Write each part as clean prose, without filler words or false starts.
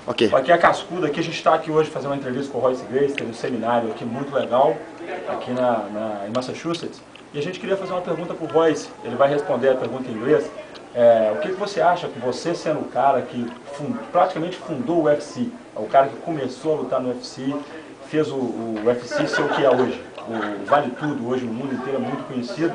Ok. Aqui é a Cascuda, aqui a gente está aqui hoje fazendo uma entrevista com o Royce Gracie, teve um seminário aqui muito legal, aqui em Massachusetts. E a gente queria fazer uma pergunta para o Royce, ele vai responder a pergunta em inglês. O que você acha que você, sendo o cara que praticamente fundou o UFC, o cara que começou a lutar no UFC, fez o UFC ser o que é hoje, o Vale Tudo, hoje no mundo inteiro é muito conhecido,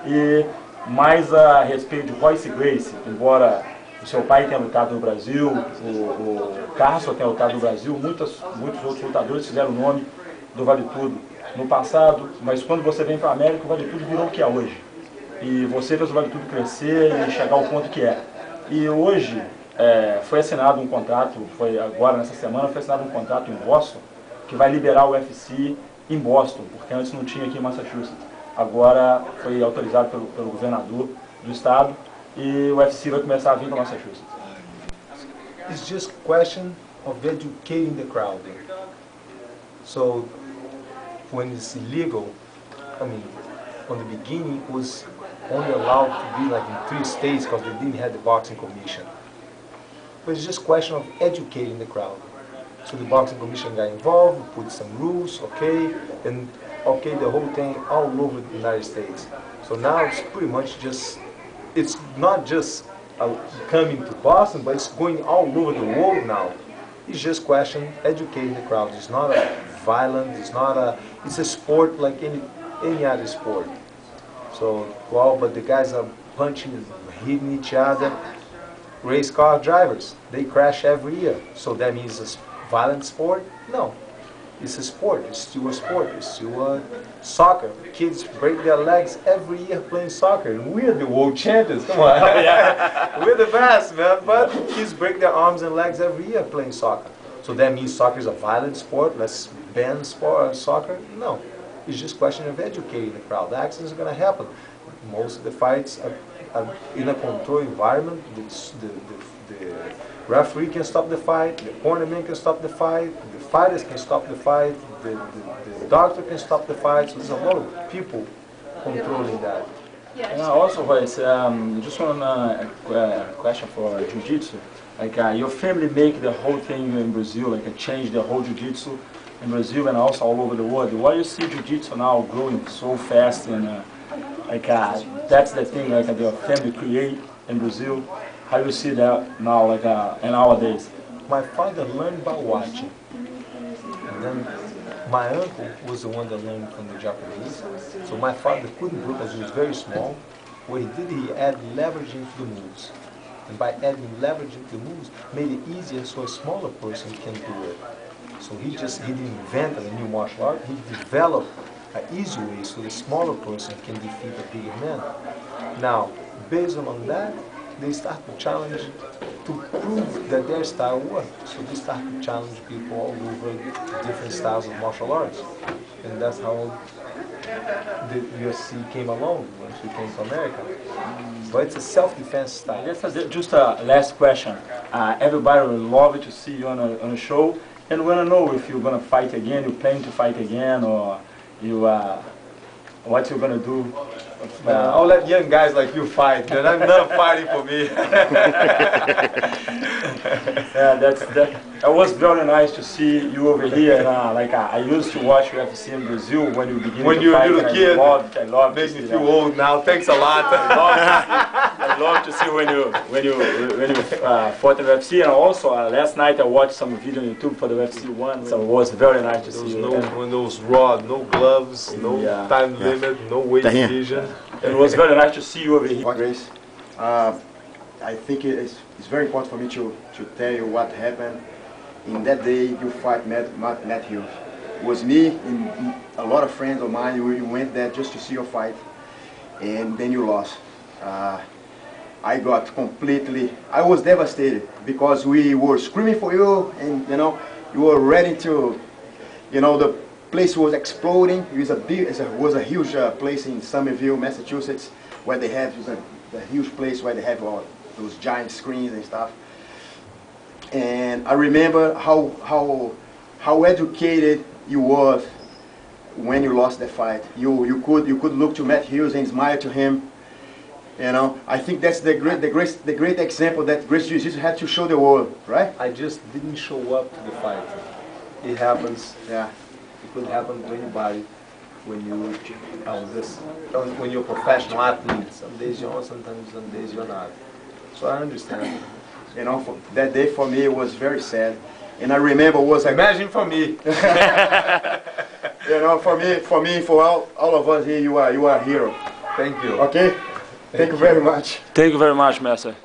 e mais a respeito de Royce Gracie, embora o seu pai tenha lutado no Brasil, o Carson tenha lutado no Brasil, muitos outros lutadores fizeram o nome do Vale Tudo no passado, mas quando você vem para a América, o Vale Tudo virou o que é hoje. E você fez o Vale Tudo crescer e chegar ao ponto que é. E hoje foi assinado um contrato, foi agora nessa semana, foi assinado um contrato em Boston, que vai liberar o UFC em Boston, porque antes não tinha aqui em Massachusetts. Agora foi autorizado pelo governador do estado e o UFC vai começar a vir para Massachusetts. It's just a question of educating the crowd. So when it's illegal, I mean, from the beginning it was only allowed to be like in 3 states because they didn't have the boxing commission. But it's just a question of educating the crowd. So the boxing commission got involved, put some rules, okay, and okay the whole thing all over the United States. So now it's pretty much just, it's not just coming to Boston, but it's going all over the world now. It's just question educating the crowd. It's not a violent, it's a sport like any other sport. So, well, but the guys are punching, hitting each other. Race car drivers, they crash every year. So that means it's a violent sport? No. It's a sport. It's still a sport. It's still soccer. Kids break their legs every year playing soccer. And we're the world champions. Come on. We're the best, man. But kids break their arms and legs every year playing soccer. So that means soccer is a violent sport. Let's ban soccer? No. It's just a question of educating the crowd. The accidents are going to happen. Most of the fights are in a controlled environment. The referee can stop the fight, the cornerman can stop the fight, the fighters can stop the fight, the doctor can stop the fight. So there's a lot of people controlling that. Also, Royce, just one question for Jiu-Jitsu. Like your family make the whole thing in Brazil, like change the whole Jiu-Jitsu in Brazil and also all over the world. Why you see Jiu-Jitsu now growing so fast and that's the thing like your family create in Brazil? How you see that now, like in nowadays? My father learned by watching, and then my uncle was the one that learned from the Japanese. So my father couldn't do it because he was very small. What he did, he added leverage into the moves, and by adding leverage into the moves, made it easier so a smaller person can do it. So he didn't invent a new martial art. He developed an easy way so the smaller person can defeat a bigger man. Now, based on that, they start to challenge to prove that their style worked. So they start to challenge people all over different styles of martial arts. And that's how the UFC came along once we came to America. But it's a self-defense style. Just a last question. Everybody would love to see you on a show. And we want to know if you're going to fight again, you plan to fight again, or you what you're going to do. I'll let young guys like you fight. There's enough fighting for me. That was very nice to see you over here. And, I used to watch UFC in Brazil when you began when to you were fight. a little kid, I loved makes me feel old now. Thanks a lot. I love to see when you fought in UFC. And also last night I watched some video on YouTube for the UFC 1. So it was very nice to see you. When those raw, no gloves, no time limit, no weight division. It was very nice to see you over here. Grace, I think it's very important for me to tell you what happened. In that day, you fight Matt Hughes. It was me and a lot of friends of mine. We went there just to see your fight, and then you lost. I got completely. I was devastated because we were screaming for you, and you were ready to. The place was exploding. It was a huge place in Somerville, Massachusetts, where they have a huge place where they have all those giant screens and stuff. And I remember how educated you were when you lost the fight. You could look to Matt Hughes and smile to him, You know, I think that's the great example that Gracie Jiu-Jitsu had to show the world, right? I just didn't show up to the fight. It happens. Yeah. It could happen to anybody when when you're a professional athlete. Some days you're on, sometimes some days you're not. So I understand. You know, that day for me it was very sad, and I remember was like, imagine for me. You know, for all of us here, you are a hero. Thank you. Okay. Thank you very much. Thank you very much, Master.